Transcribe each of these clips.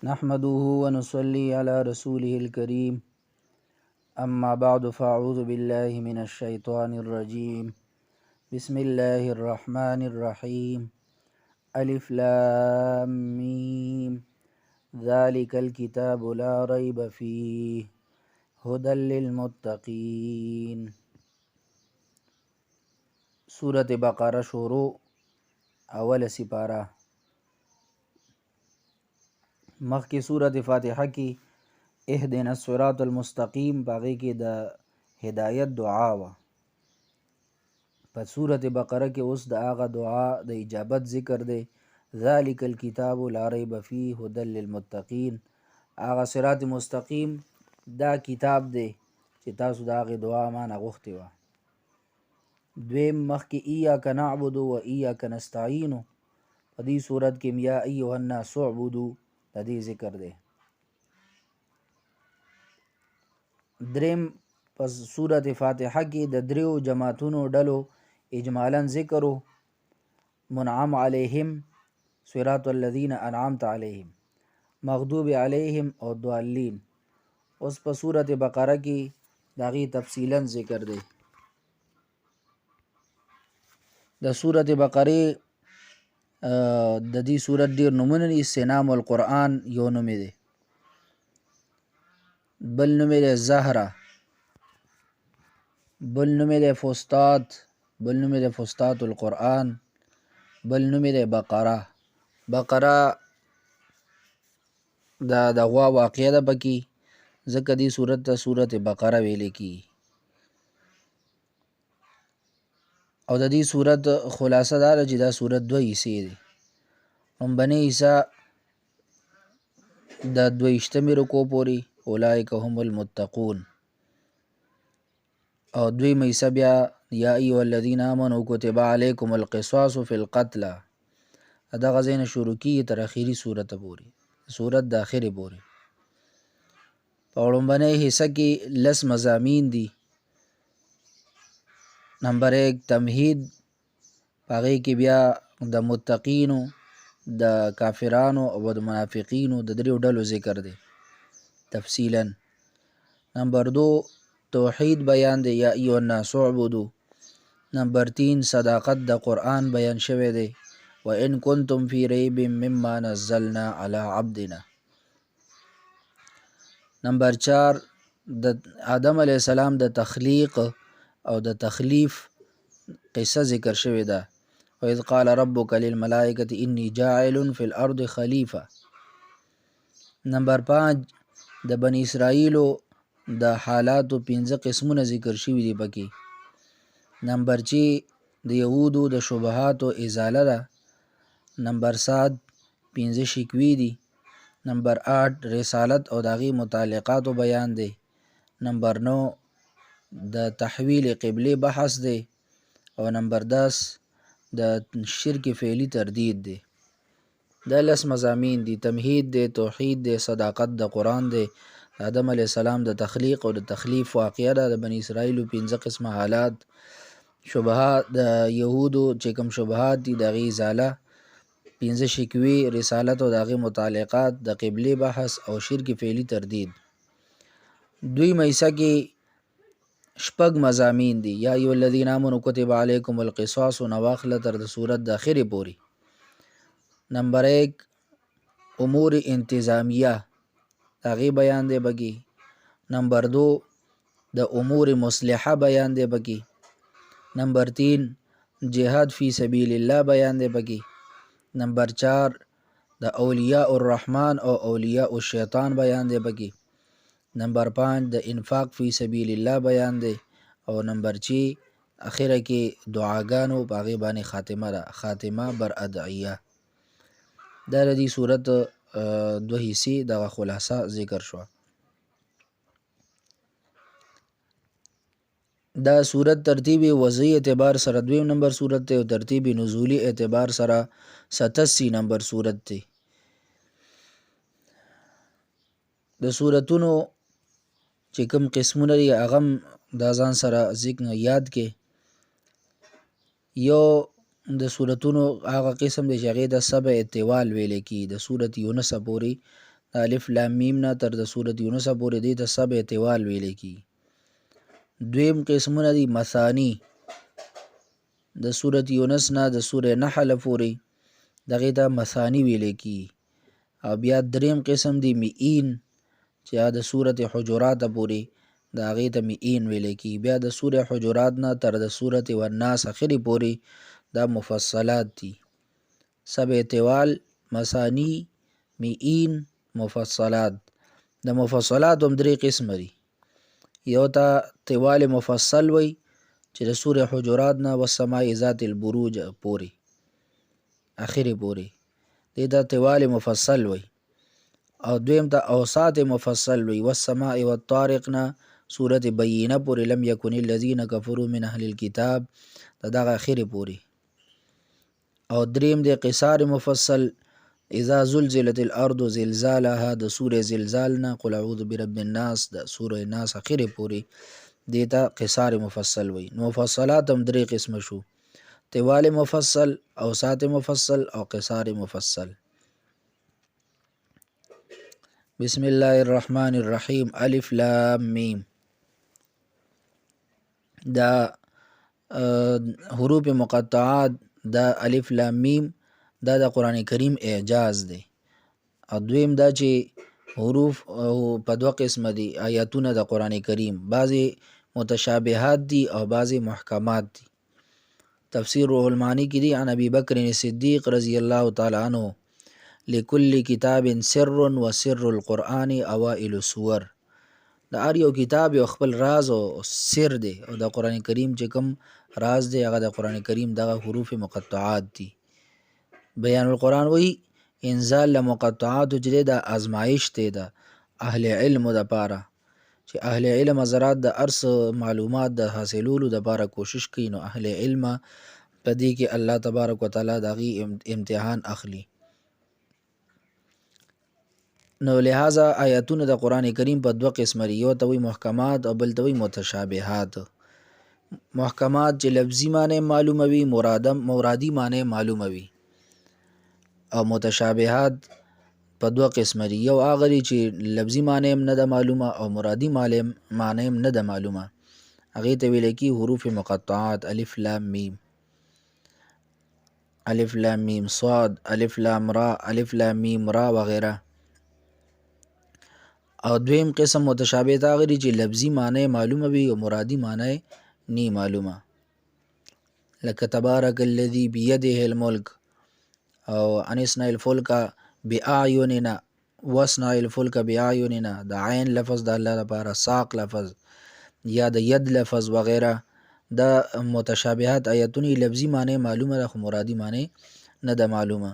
نحمده ونصلي على رسوله الكريم أما بعد فأعوذ بالله من الشيطان الرجيم بسم الله الرحمن الرحيم ألف لام ميم ذلك الكتاب لا ريب فيه هدى للمتقين. سورة بقرة شروع اول سپارہ. مخکې سورة فاتحه کې اهدنا الصراط المستقیم باغی کې د هدایت دعا و. په سورة بقره کې اوس د هغه دعا د اجابت ذکر دی. ذالک الکتاب لا ریب فیه هدى للمتقین. هغه صراط مستقیم دا کتاب دی چې تاسو د هغې دعا مانه غوښتې وه. دویم مخکې ایاک نعبد و ایاک نستعین په دې صورت کې یا ایها الناس اعبدوا د دې ذکر دی. دریم پس سورة فاتحه کې د دریو جماعتونو ډلو اجمالا ذکر و. منعم علیهم صراط الذین انعمت علیهم، مغضوب علیهم او ضالین. اوس په سورة بقره کې د هغې تفصیلا ذکر دی. د سورة بقرې د دې سورت ډیر نومونه دي. سنام القرآن یو نوم دی، بل نوم دی زهره، بل نوم دی فستاد، بل نوم دی فستاد القرآن، بل نوم دی بقره. بقره دا د غوا واقعه ده پکې، ځکه دې صورت ته سورة بقره ویلې کیږي. او د دې صورت خلاصه دا ده چې دا صورت دوه حصې دي. لومبنۍ حصه د 22 رکوع پورې اولئک هم المتقون، او دویمه حصه بیا یا ایها الذین آمنوا کتب علیکم القصاص فی القتلى. دغه ځای نه شروع کیږي تر اخري صورت پورې، صورت د اخرې پورې. په لومبنۍ حصه کې 10 مضامین دي. نمبر 1 تمهید، په هغې کې بیا د متقینو، د کافرانو او د منافقینو د دریو ډلو ذکر دی تفصیلا. نمبر 2 توحید بیان دی، یا ایها الناس اعبدوا. نمبر 3 صداقت د قرآن بیان شوی دی، وان کنتم فی ریب مما نزلنا علی عبدنا. نمبر 4 د آدم علیه السلام د تخلیق او د تخلیف قصه ذکر شوی ده. وَإِذْ قَالَ رَبُّكَ لِلْمَلَائِكَةِ إِنِّي جَاعِلٌ فِي الْأَرْضِ خَلِيفَةً. نمبر 5 د بنی اسرائیلو د حالاتو 15 قسمونه ذکر شوي دي پکې. نمبر 6 د یهودو د شبهاتو ازاله ده. نمبر 7 15 شکوې دي. نمبر 8 رسالت او د هغې متعلقاتو بیان دی. نمبر 9 د تحویل قبله بحث دی. او نمبر 10 د شرک فعلی تردید دی. دا 10 مضامین دي. تمهید دی، توحید دی، صداقت د قرآن دی، آدم علیه السلام د تخلیق او د تخلیف واقعه ده، د بنی اسرائیلو 15 قسمه حالات، شبهات د یهودو چې کوم شبهات دي د هغې ازاله، 15 شکوې، رسالت او د هغې متعلقات، د قبلې بحث او شرک فعلی تردید. دویمه حصه کې 6 مضامین دي. یا ایها الذین آمنوا کتب علیکم القصاص نه واخله تر د صورت د اخرې پورې. نمبر 1 امور انتظامیه، هغې بیان دی بګي. نمبر 2 د امور مصلحه بیان دی بګي. نمبر 3 جهاد فی سبیل الله بیان دی بګي. نمبر 4 د اولیاء الرحمن او اولیاء الشیطان بیان دی بګي. نمبر 5 د انفاق فی سبیل الله بیان دی. او نمبر 6 اخره کې دعاګانو په هغې باندې خاتمه ده، خاتمه بر ادعیه. دا د دې صورت 2 حصې دغه خلاصه ذکر شوه. دا صورت ترتیب وضعی اعتبار سره 2 نمبر صورت دی، او ترتیب نزولی اعتبار سره 87 نمبر صورت دی. د صورتونو چې کوم قسمونه دي هغه دا ځان سره ذکر یاد کې. یو د صورتونو هغه قسم دی چې هغې د سبع طوال ویلې کېږي، د صورت یونس پورې الف لام میم نه تر د سورۃ یونس پورې دي ته سبع طوال ویل کی. دویم قسمونه دي مثانی، د سورۃ یونس نه د سورې نحل پورې دغه ته مثانی ویل کی. او بیا دریم قسم دی میئین چې د سورۃ حجرات پورې د هغې ته میئین ویل کی. بیا د سورې حجرات نه تر د سورۃ والناس اخرې پورې دا مفصلات دي. سبع طوال، مثانی، میئین، مفصلات. د مفصلات هم درې قسمه دي. یو ته طوال مفصل وی چې د سورې حجرات نه والسماء ذات البروج پورې اخرې پورې دې ته طوال مفصل وی. او دویم ته اوساط مفصل وی والسماء والطارق نه سورۃ بینه پورې لم یکن الذین کفروا من اهل الكتاب دغه اخرې پورې. او دریم دی قصار مفصل اذا زلزلت الارض زلزالها د سورې زلزال نه قل اعوذ برب الناس د سورې ناس اخرې پورې دیتا قصار مفصل وی. مفصلات هم درې قسم شو، طوال مفصل، اوساط مفصل او قصار مفصل. بسم الله الرحمن الرحیم. الف لام میم. دا حروف مقطعات دا الف لام میم دا د قرآن کریم اعجاز دی. او دویم دا چې حروف په دوه قسمه دي آیاتونه د قرآن کریم، بعضی متشابهات دي او بعضی محکمات دي. تفسیر روح المعانی کی دی عن ابی بکر صدیق رضی اللہ تعالی عنہ لکل کتاب سر و سر القرآن اوائل سور. د هر یو کتاب یو خپل راز او سر دی، او د قرآن کریم چې کوم راز دی هغه د قرآن کریم دغه حروف مقطعات دي. بیان القرآن وی انزال لمقطعات چې د ازمایش دی د اهل علم د پاره، چې اهل علم حضرات د ارس معلومات د حاصلولو د پاره کوشش کوي، نو اهل علم په دې کې الله تبارک وتعالی دغه امتحان اخلي. نو لہذا آیاتونه د قرآن کریم په دوه قسمه دي، یو ته وی محکمات او بل ته وی متشابهات. محکمات چې لفظي معنی معلومه وي، مرادی معنی معلومه وي. او متشابهات په دوه قسمه دي، یو هغه دي چې لفظي معنی هم نه ده معلومه او مرادی معنی هم نه ده معلومه، هغې ته ویل کی حروف مقطعات. الف لام میم، الف لام میم صاد، الف لام را، الف لام میم را وغیره. او دویم قسم متشابهات هغه دي چې لفظي معنی معلومه وي او مرادی معنی نی معلومه، لکه تبارک الذی بیده الملک او انسنا الفلک باعیننا واسنا الفلک باعیننا. د عین لفظ د الله لپاره، ساق لفظ یا د ید لفظ وغیره. دا متشابهات آیتونه لفظي معنی معلومه ده خو مرادی معنی نه ده معلومه.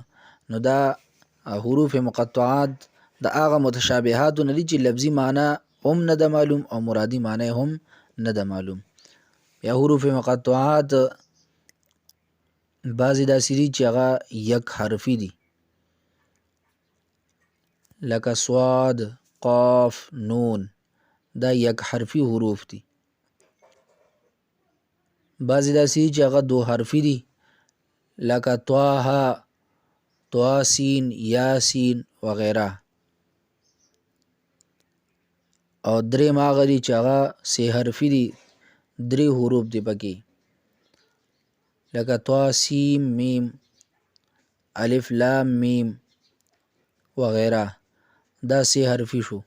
نو دا حروف مقطعات د هغه متشابهات نه دي چې لفظي معنی هم نه ده معلوم او مرادی معنی هم نه ده معلوم. یا حروف مقطعات بعضی داسې دي چې هغه یک حرفي دي، لکه صاد، قاف، نون، دا یک حرفي حروف دي. بعضی داسې دي چې هغه دو حرفي دي، لکه طه، طاسین، یاسین وغیره. او دریم هغه دي چې هغه سه حرفي دي، درې حروف دي پکې، لکه طا سین میم، الف لام میم وغیره. دا سه حرفي شو.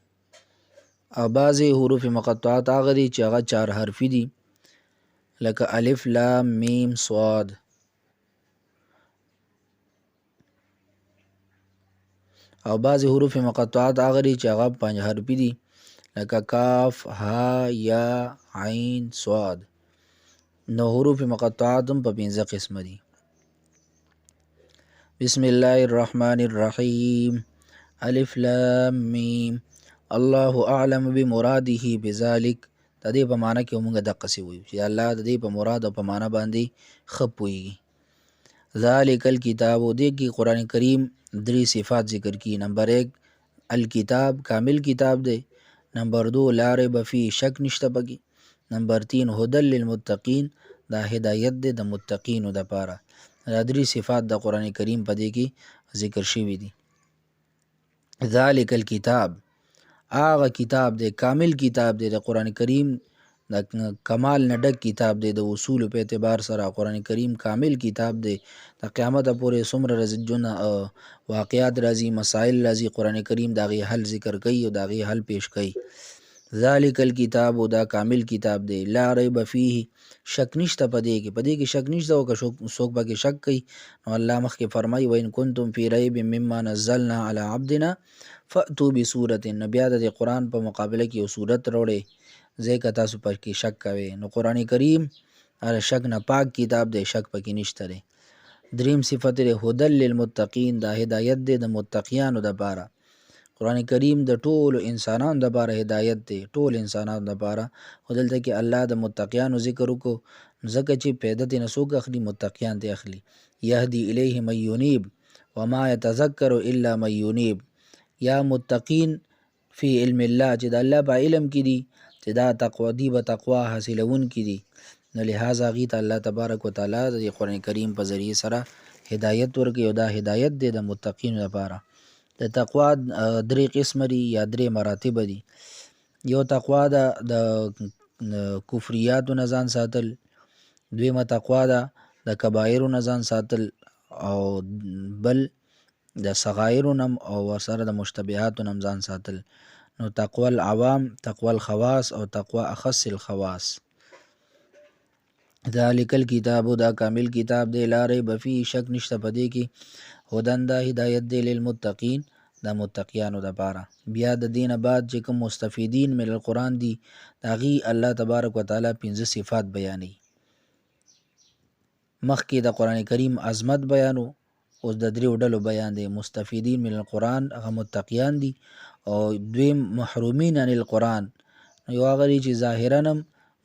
او بعضی حروف مقطعات هغه دي چې هغه چار حرفي دي، لکه الف لام میم صاد. او بعضی حروف مقطعات هغه دي چې هغه 5 حرفي دي، لکه کاف، ها، یا، عین، صاد. نو حروف مقطعات هم په 5 قسمه دي. بسم الله الرحمن الرحیم. الف لام میم. الله اعلم بمراده بذلک. د دې په معنی کې موږ دقه سی وایو چې الله د دې په مراد او په معنی باندې ښه پوهیږي. ذالک الکتاب، دې کې قرآن کریم 3 صفات ذکر کی. نمبر 1 الکتاب، کامل کتاب دی. نمبر 2 لا ریب فی، شک نشته پکې. نمبر 3 هدى للمتقین، دا هدایت دی د متقینو دپاره. دا 3 صفات د قرآن کریم په دې کې ذکر شوي دي. ذالک الکتاب هغه کتاب دی، کامل کتاب دی، د قرآن کریم د کمال نه ډک کتاب دی. د اصولو په اعتبار سره قرآن کریم کامل کتاب دی. د قیامته پورې څومره رزجونه واقعات راځي، مسائل راځي، قرآن کریم د هغې حل ذکر کوي او د هغې حل پیش کوي. ذالک الکتاب، دا کامل کتاب دی، لا ریب فیه، شک نشته په دې کې، په دې کې شک نشته. او که څوک پکې شک کوي نو الله مخکې فرمایي وان کنتم فی ریب مما نزلنا علی عبدنا فأتو بسورة، نو بیا د قرآن په مقابله کې یو صورت راوړئ ځکه تاسو پکې شک کوئ. نو قرآن کریم هر شک نه پاک کتاب دی، شک پکې نشته دی. دریم صفت دی هدل للمتقین، دا هدایت دی د متقیانو دپاره. قرآن کریم د ټولو انسانانو دپاره هدایت دی، ټول انسانانو دپاره. خو دلته کې الله د متقیانو ذکر وکړو ځکه چې پیدا ترې څوک اخلي؟ متقیان ترې اخلي. یهدي الیه من ینیب وما یتذکر الا من ینیب. یا متقین فی علم الله، چې د الله په علم کې دي چې دا تقوا دی، به تقوا حاصلون کې دي. نو لہذا هغې ته الله تبارک وتعالی د قرآن کریم په ذریعه سره هدایت ورکوي، او دا هدایت دی د متقینو لپاره. د تقوا درې قسمه دي یا درې مراتب دي. یو تقوا ده د کفریاتو نه ځان ساتل، دویمه تقوا ده د کبایرو نه ځان ساتل، او بل د صغایرو نه او ورسره د مشتبهاتو نه ځان ساتل. نو تقوا العوام، تقوا الخواص او تقوا اخص الخواص. ذالک الکتاب، دا کامل کتاب دی، لا ریب فیه، شک نشته په دې کې، هدن دا هدایت دی، للمتقین، دا متقیانو دپاره. بیا د دینه بعد چې کوم مستفیدین من القرآن دي د هغې الله تبارک وتعالی 5 صفات بیانوي. مخکې د قرآن کریم عظمت بیانو، اوس د دریو ډلو بیان دی. مستفیدین من القرآن هغه متقیان دي، او دویم محرومین عن القرآن، یو هغه دي چې ظاهرا هم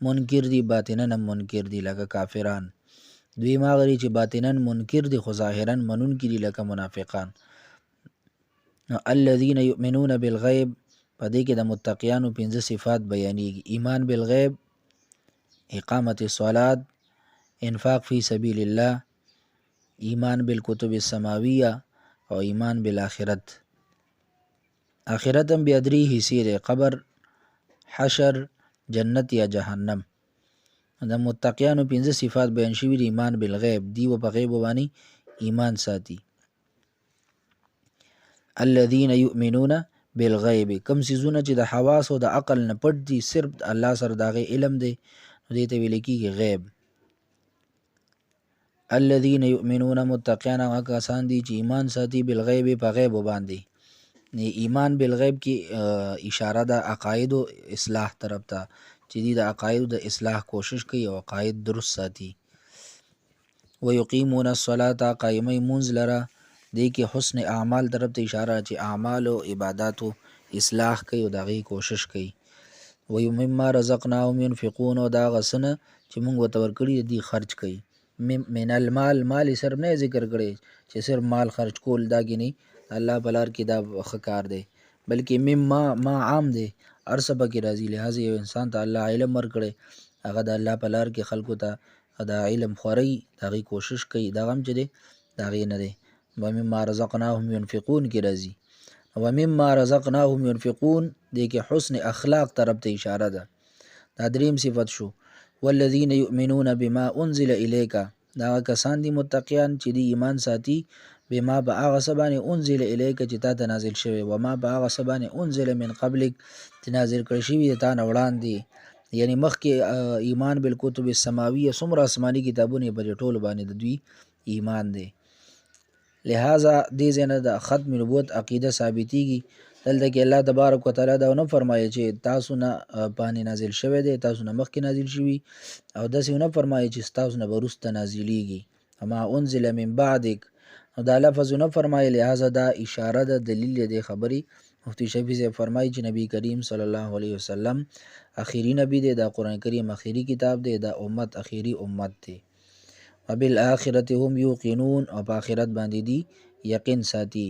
منکر دي، باطنا هم منکر دي لکه کافران. دویم هغه دي چې باطنا منکر دي خو ظاهرا منونکي دي لکه منافقان. الذین یؤمنون بالغیب، په دې کې د متقیانو 5 صفات بیانېږي. ایمان بالغیب، اقامت الصلاة، انفاق فی سبیل الله، ایمان بالکتب السماویه، او ایمان بالآخرت. آخرت هم بیا 3 حصې دی، قبر، حشر، جنت یا جهنم. د متقیانو 5 صفات بیان شوي دي. ایمان بالغیب، دی و په غیب باندې ایمان ساتي. الذین یؤمنون بالغیب، کم سیزونه چې د حواس او د عقل نه پټ دي، صرف الله سره د هغې علم دی، نو دې ته ویل کېږي غیب. الذین یؤمنون، متقیان هغه کسان دي چې ایمان ساتي، بالغیب، په غیب باندې. ایمان بالغیب کې اشاره ده عقایدو اصلاح طرف ته، چې دی د عقایدو د اصلاح کوشش کوي او عقاید درست ساتي. ویقیمون الصلاة، قایمه مونځ لره، دې کې حسن اعمال طرف ته اشاره، چې اعمال او عباداتو اصلاح کوي او د هغې کوشش کوي. ومما رزقناهم ينفقون، او دا هغه څه نه چې مونږ ورته ورکړي دي خرج کوي. من المال، مال یې صرف نه ذکر کړی چې صرف مال خرج کول، دا ګینې الله په لار کې دا ښه کار دی، بلکې ما عام دی، هر څه پکې راځي. لہذا یو انسان ته الله علم ورکړی، هغه د الله په لار کې خلکو ته دا علم خورئ، د هغې کوشش کوي، دا هم چې دی د هغې نه دی. ومما رزقناهم ينفقون کې راځي. ومما رزقناهم ينفقون دې کې حسن اخلاق طرف ته اشاره ده. دا دریم صفت شو. والذین یؤمنون بما انزل الیک، دا کسان دي متقیان چې دی ایمان ساتي، بما په هغه څه باندې انزل الیک چې تا ته نازل شوی، وما په هغه څه باندې انزل من قبلک چې نازل کړی شوي د تا نه وړاندې. یعنی مخکې ایمان بالکتب السماویه، څومره آسماني کتابونه په دې ټولو باندې د دوی ایمان دی. لہذا دې ځای نه د ختم نبوت عقیده ثابتېږي. دلته کې الله تبارک وتعالی دا ونه فرمایي چې تاسو نه باندې نازل شوی دی، تاسو نه مخکې نازل شوي، او داسې ونه فرمایي چې تاسو نه به وروسته نازلېږي، وما انزل من بعدک، نو دا لفظ ونه فرمایي. لہذا دا اشاره ده، دلیل دی خبرې. مفتی شفیع صاحب فرمایي چې نبی کریم صلی الله علیه وسلم اخیری نبی دی، دا قرآن کریم اخیری کتاب دی، دا امت اخیری امت دی. وبالآخرة هم یوقنون، او په آخرت باندې دی یقین ساتي.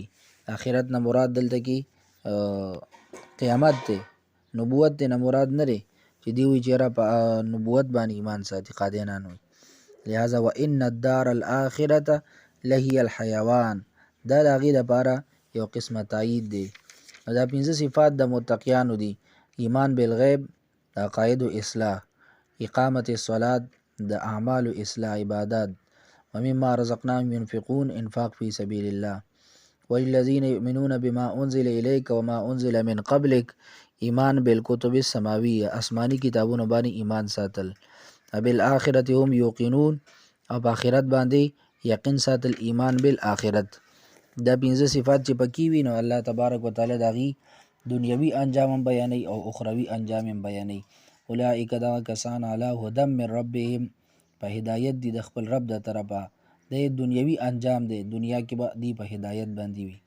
آخرت نه مراد دلته کې قیامت دی، نبوت دی نه مراد نه دی چې دی وایي چې یاره په نبوت باندې ایمان ساتي، قادیانان وایي. لہذا وان الدار الآخرة لهي الحیوان، دا د هغې دپاره یو قسمه تایید دی دا پنځه صفات د متقیانو دي: ایمان بالغیب، د عقایدو اصلاح، اقامت الصلاة، د اعمالو اصلاح عبادات، ومما رزقناهم ينفقون انفاق فی سبیل الله، والذین یؤمنون بما انزل الیک وما انزل من قبلک، ایمان بالکتب السماویه، آسمانی کتابونو باندې ایمان ساتل، بالآخرة هم یوقنون، او په آخرت باندې یقین ساتل، ایمان بالآخرت. دا پنځه صفات چې پکې وي نو الله تبارک وتعالی د هغې دنیوي انجام هم بیانوي او اخروي انجام هم بیانوي. اولئک دغه کسان علی هدی من ربهم، په هدایت دي د خپل رب د طرفه، د دنیوي انجام دی، دنیا کې به دی په هدایت باندې وي.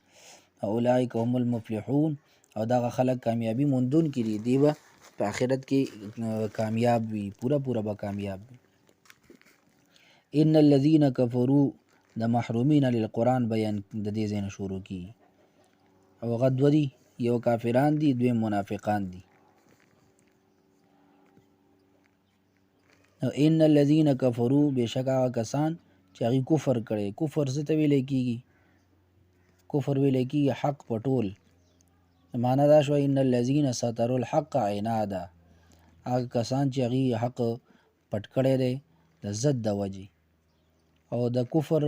اولئک هم المفلحون، او دغه خلک کامیابی موندونکي دي، دی به په آخرت کې کامیاب وي، پوره به کامیاب وي. ان الذين كفروا، د محرومین للقرآن بیان د دې ځای نه شروع کیږي. او هغه دوه دي، یو کافران دي، دویم منافقان دي. نو ان الذين كفروا، بېشک هغه کسان چې هغوی کفر کړی. کفر څه ته ویلی کېږي؟ کفر ویلی کېږي حق پټول. معنا دا شوه ان الذين ستروا الحق عنادا، هغه کسان چې هغوی حق پټ کړی دی د ضد د وجې. او د کفر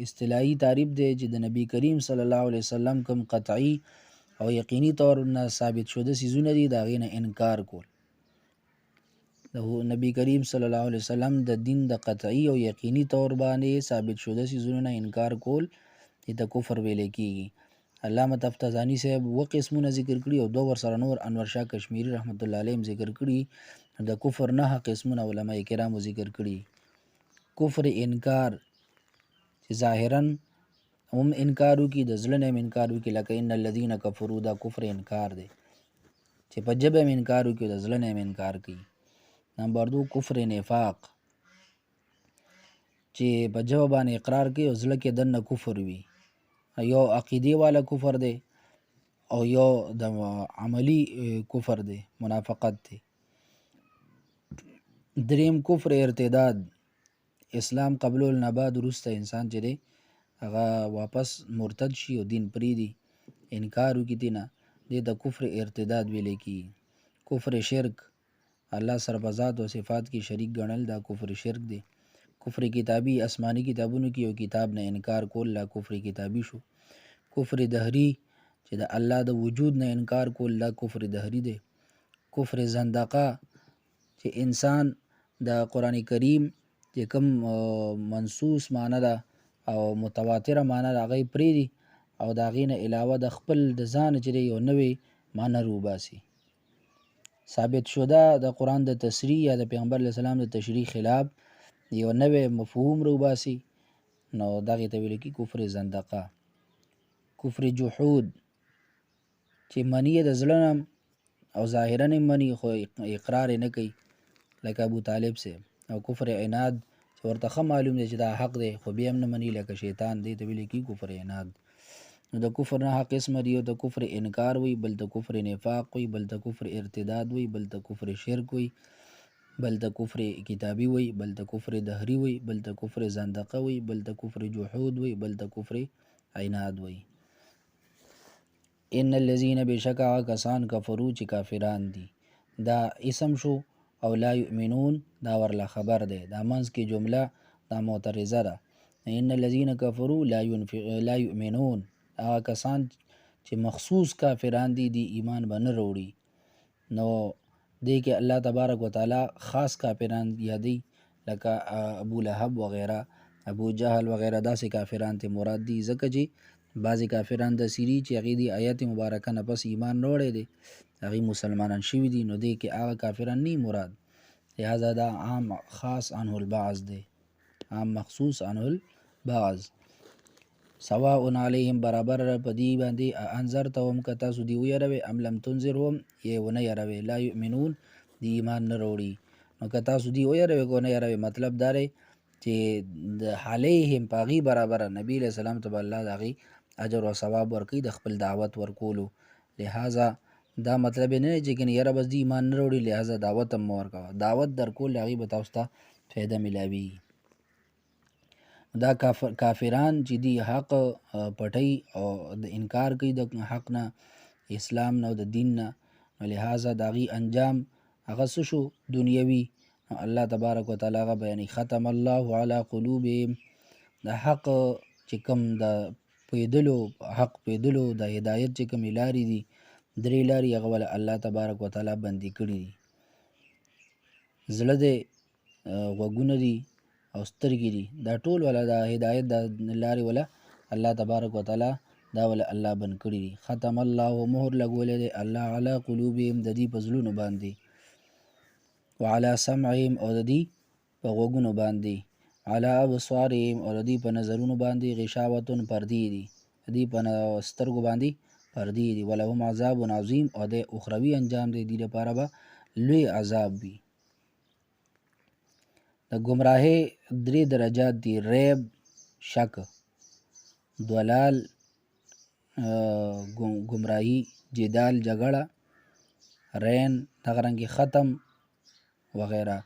اصطلاحي تعریف دی چې د نبی کریم صلی الله علیه وسلم کوم قطعی او یقیني طور نه ثابت شده څیزونه دي د هغې نه انکار کول. د نبی کریم صلی الله علیه وسلم د دین د قطعی او یقیني طور باندې ثابت شده څیزونه نه انکار کول دې ته کفر ویلی کېږي. علامه تفتزاني صاحب اووه قسمونه ذکر کړي او دوه ورسره نور انور شاه کشمیري رحمت الله علیهم ذکر کړي. د کفر 9 قسمونه علما کرامو ذکر کړي. کفر انکار چې ظاهرا هم انکار وکړي، د زړه نه هم انکار وکړي، لکه ان الذین کفروا، دا کفر انکار دی چې په ژبه هم انکار وکړي، د زړه نه هم انکار کوي. نمبر 2 کفر نفاق، چې په ژبه باندې اقرار کوي او زړه کې دننه کفر وي. یو عقیدې والا کفر دی او یو د عملی کفر دی، منافقت دی. دریم کفر ارتداد، اسلام قبلول نه بعد وروسته انسان چې دی هغه واپس مرتد شي او دین پرېږدي، انکار وکړي دې نه، دې ته کفر ارتداد ویلی کېږي. کفر شرک، الله سره په ذات او صفات کې شریک ګڼل، دا کفر شرک دی. کفر کتابي، آسماني کتابونو کې یو کتاب نه انکار کول، دا کفر کتابي شو. کفر دهري، چې د الله د وجود نه انکار کول، دا کفر دهري دی. کفر زندقه، چې انسان د قرآن کریم چې کوم منصوص معنی ده او متواتره معنی ده هغه یې پرېږدي او د هغې نه علاوه د خپل د ځانه چې دی یو نوې معنی روباسي. ثابت شده د قرآن د تصریح یا د پیغمبر علیه السلام د تشریح خلاف یو نوې مفهوم روباسي، نو دغې ته ویل کېږي کفر زندقه. کفر جحود، چې مني یې د زړه نه او ظاهرا یې مني خو اقرار یې نه کوي، لکه ابو طالب صاحب. او کفر عناد، چې ورته ښه معلوم دی چې دا حق دی خو بیا هم نه مني، لکه شیطان، دې ته ویل کېږي کفر عناد. نو د کفر 9 قسمه دي، یو د کفر انکار وي، بل د کفر نفاق وي، بل د کفر ارتداد وي، بل د کفر شرک وي، بل د کفر کتابي وي، بل د کفر دهري وي، بل د کفر زندقه وي، بل د کفر جحود وي، بل د کفر عناد وي. ان الذين، بشک هغه کسان کفرو چې کافران دي، دا اسم شو او لا یؤمنون دا ورله خبر دی، دا منځ کې جمله دا معترضه ده. ان الذين كفروا لا یؤمنون، هغه کسان چې مخصوص کافران دي، دی ایمان به نه وروړي. نو دې کې الله تبارک وتعالی خاص کافران یادوي، لکه ابو لهب وغیره، ابو جهل وغیره، داسې کافران ته مراد دي، ځکه چې بعضې کافران داسې دي چې هغې د آیت مبارکه نه پس ایمان نه وړی دی، هغې مسلمانان شوي دي، نو دې کې هغه کافران نه مراد. لہذا دا عام خاص عنه البعض دی، عام مخصوص عنه البعض. سواء علیهم، برابر په دې باندې انذرتهم، که تاسو دې ویروئ، ام لم تنذرهم، یې ونه یروئ، لا یؤمنون دی ایمان نه وروړي. نو که تاسو دې ویروئ که ونه یروئ، مطلب دا دی چې د علیهم په هغې برابره نبي علیه السلام ته به الله د هغې اجر او ثواب ورکوي د خپل دعوت ورکولو. لہذا دا مطلب یې نه دی چې کنې یاره بس دې ایمان نه وروړي لہذا دعوت هم مه ورکوه، دعوت درکول هغې به تاسو ته فایده میلاویږي. دا کافران چې دی حق پټي او د انکار کوي د حق نه، اسلام نه او د دین نه، لہذا د هغې انجام هغه څه شو؟ دنیوي. الله تبارک وتعالی هغه بیانوي ختم الله علی قلوبهم، د حق چې کوم د پوهېدلو حق پوهېدلو د هدایت چې کومې لارې دي، درې لارې هغه وله الله تبارک وتعالی بندي کړي دي. زړه دی، غوږونه دي او سترګې دي، دا ټول وله د هدایت د لارې وله الله تبارک وتعالی دا وله الله بند کړي دي. ختم الله مهر لګولی دی الله علی قلوبهم د دې په زړونو باندې، وعلى سمعهم او د دې په غوږونو باندې، على ابصارهم او د دې په نظرونو باندې، غشاوتن پردې دي، د دې په سترګو باندې پردې دي، ولهم عذاب عظیم او د اخروي انجام دی دې لپاره به لوی عذاب وي. د ګمراهۍ درې درجات دي: ریب، شک، دلال، ګمراهي، جدال جګړه، رین دغه رنګې ختم وغیره.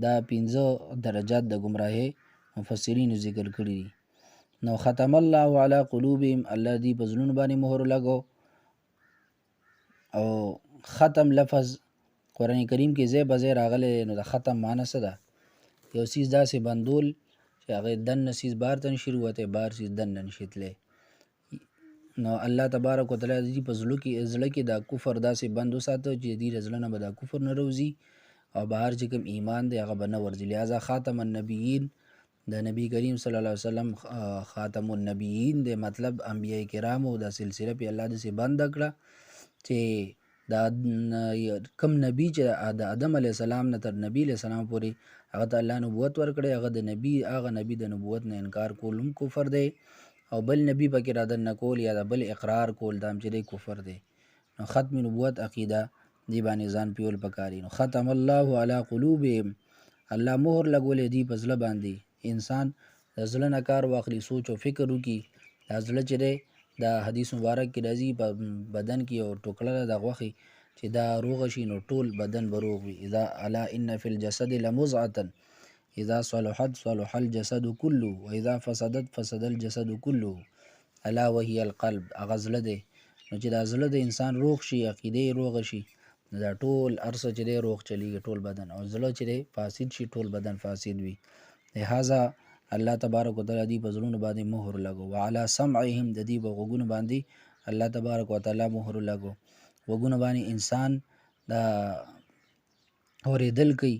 دا 5 درجات د ګمراهۍ مفسرینو ذکر کړي دي. نو ختم الله علی قلوبهم، الله دې په زړونو باندې مهر لګو. او ختم لفظ قرآن کریم کې ځای په ځای راغلی. نو د ختم معنی څه ده؟ یو څیز داسې بندول چې هغه دننه څیز بار ته نشي وتی، بار څیز دننه نشي تلی. نو الله تبارک وتعالی د دې په زړه کې دا کفر داسې بند وساته چې د دې د زړه نه به دا کفر نه روځي او بهر چې کوم ایمان دی هغه به نه ورځي. لہذا خاتم النبیین د نبی کریم صلی الله علیه وسلم خاتم النبیین دی، مطلب انبیاء کرامو دا سلسله په الله داسې بند کړه چې دا کم نبی چې د آدم علیه السلام نه تر نبی علیه السلام پورې هغه ته الله نبوت ورکړی، هغه هغه نبی د نبوت نه انکار کول هم کفر دی، او بل نبی پکې را دننه کول یا د بل اقرار کول دا هم چې دی کفر دی. نو ختم نبوت عقیده دی باندې ځان پیول پکاري. نو ختم الله علی قلوبهم، الله مهر لګولی دی په زړه باندې. انسان د زړه نه کار واخلي، سوچ او فکر وکړي. دا زړه چې دی دا حدیث مبارک کې راځي په بدن کې یو ټوکړه ده د غوښې چې دا روغه شي نو ټول بدن به روغ وي. اذا الا ان فی الجسد لمضغة اذا صلحت صلح الجسد كله واذا فسدت فسد الجسد كله الا وهي القلب. هغه زړه دی. نو چې دا زړه د انسان روغ شي، عقیده یې روغه شي، نو دا ټول هر څه چې دی روغ چلیږي، ټول بدن. او زړه چې دی فاسد شي ټول بدن فاسد وي. لہذا الله تبارک وتعالی دې په زړونو باندې مهر لګو. وعلى سمعهم، د دې په غوږونو باندې الله تبارک وتعالی مهر لګو. غوږونو باندې انسان دا اورېدل کوي،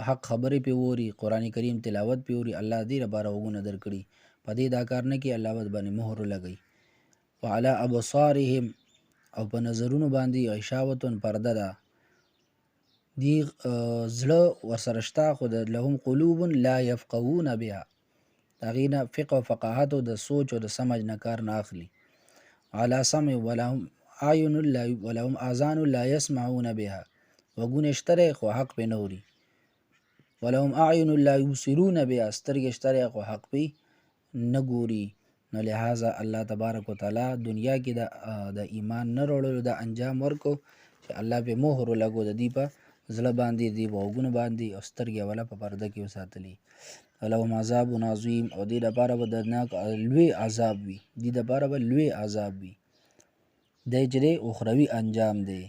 حق خبرې پې اوري، قرآن کریم تلاوت پې اوري، الله دې لپاره غوږونه درکړي. په دې دا کار نه کوي، الله باندې مهر لګوي. وعلى ابصارهم، او په نظرونو باندې غشاوتن پرده ده. دی زړه ورسره شته خو لهم قلوب لا یفقهون بها، د هغې نه فقه او فقاهت او د سوچ او د سمج نه کار نه اخلي. علی سمع ولهم اعین ولهم اذان لا یسمعون بها، غوږونه شته دی خو حق پې نه اوري. ولهم اعین لا یبصرون بها، سترګې شته دی خو حق پې نه ګوري. نو لہذا الله تبارک وتعالی دنیا کې د ایمان نه راوړلو د انجام ورکو چې الله پې مهر ولګو د دې په زړه باندې، دې په غوږونو باندې، او سترګې اوله په پرده کې وساتلي. ولهم عذاب عظیم، او دې لپاره به دردناک لوی عذاب وي، دې لپاره به لوی عذاب وي. دی چې دی اخروي انجام دی.